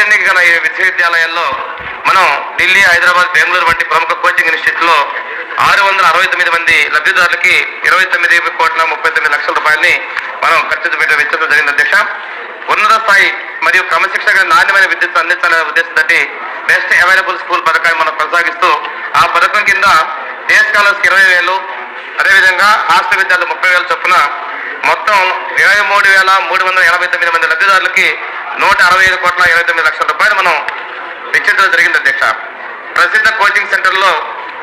గల ఈ విశ్వవిద్యాలయాల్లో మనం ఢిల్లీ, హైదరాబాద్, బెంగళూరు వంటి ప్రముఖ కోచింగ్ ఇన్స్టిట్యూట్లో 669 మంది లబ్ధిదారులకి 29,39,30,00,000 రూపాయలని మనం ఖర్చు పెట్టడం వెచ్చడం జరిగింది అధ్యక్ష. ఉన్నత స్థాయి మరియు క్రమశిక్షణ నాణ్యమైన విద్యుత్ అందించాలనే ఉద్దేశంతో బెస్ట్ అవైలబుల్ స్కూల్ పథకాన్ని మనం కొనసాగిస్తూ ఆ పథకం కింద డే స్కాలర్స్కి 20,000, అదేవిధంగా హాస్టల్ విద్యార్థులు 30,000 చొప్పున మొత్తం 23,389 మంది లబ్ధిదారులకి 165,29,00,000 రూపాయలు మనం వెచ్చించడం జరిగింది అధ్యక్ష. ప్రసిద్ధ కోచింగ్ సెంటర్లో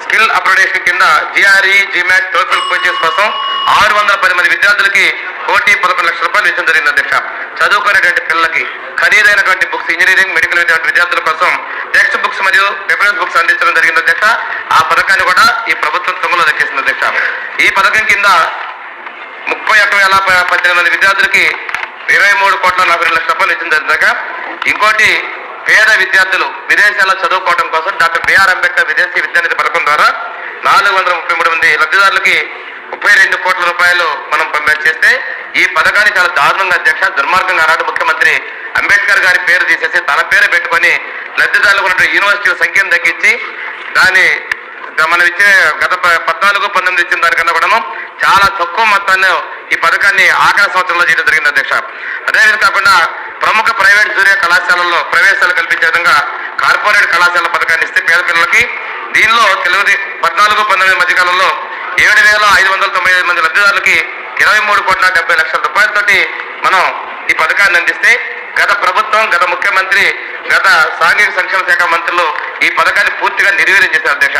స్కిల్ అప్గ్రేడేషన్ కింద జిఆర్ఈ, జిమాట్, టోఫెల్ కోచింగ్స్ కోసం 610 మంది విద్యార్థులకి 1,11,00,000 రూపాయలు ఇచ్చడం జరిగింది అధ్యక్ష. చదువుకునేటువంటి పిల్లలకి ఖరీదైనటువంటి బుక్స్, ఇంజనీరింగ్, మెడికల్ విద్యార్థుల కోసం టెక్స్ట్ బుక్స్ మరియు రిఫరెన్స్ బుక్స్ అందించడం జరిగింది అధ్యక్ష. ఆ పథకాన్ని కూడా ఈ ప్రభుత్వం తుంగలో దక్కేసింది అధ్యక్ష. ఈ పథకం కింద 31,018 మంది విద్యార్థులకి 23,42,00,000 రూపాయలు ఇచ్చిన జరిగాక, ఇంకోటి పేద విద్యార్థులు విదేశాల్లో చదువుకోవడం కోసం డాక్టర్ బిఆర్ అంబేద్కర్ విదేశీ విద్యానిధి పథకం ద్వారా 433 మంది లబ్ధిదారులకి 32 కోట్ల రూపాయలు మనం పంపిణీ చేస్తే, ఈ పథకాన్ని చాలా దారుణంగా అధ్యక్ష, దుర్మార్గంగా ఆనాడు ముఖ్యమంత్రి అంబేద్కర్ గారి పేరు తీసేసి తన పేరు పెట్టుకొని లబ్ధిదారులకు ఉన్నటువంటి యూనివర్సిటీల సంఖ్యను తగ్గించి దాన్ని మనం ఇచ్చే గత 14-19 ఇచ్చిన దానికన్నా కూడా చాలా తక్కువ మొత్తాన్ని ఈ పథకాన్ని ఆఖరి సంవత్సరంలో చేయడం జరిగింది అధ్యక్ష. అదేవిధంగా కాకుండా ప్రముఖ ప్రైవేట్ జూనియర్ కళాశాలల్లో ప్రవేశాలు కల్పించే విధంగా కార్పొరేట్ కళాశాల పథకాన్ని ఇస్తే పేద పిల్లలకి, దీనిలో 14-19 మధ్యకాలంలో 7,595 మంది లబ్ధిదారులకి 23,70,00,000 రూపాయలతోటి మనం ఈ పథకాన్ని అందిస్తే, గత ప్రభుత్వం, గత ముఖ్యమంత్రి, గత సాంఘిక సంక్షేమ శాఖ మంత్రులు ఈ పథకాన్ని పూర్తిగా నిర్వీర్యం చేశారు అధ్యక్ష.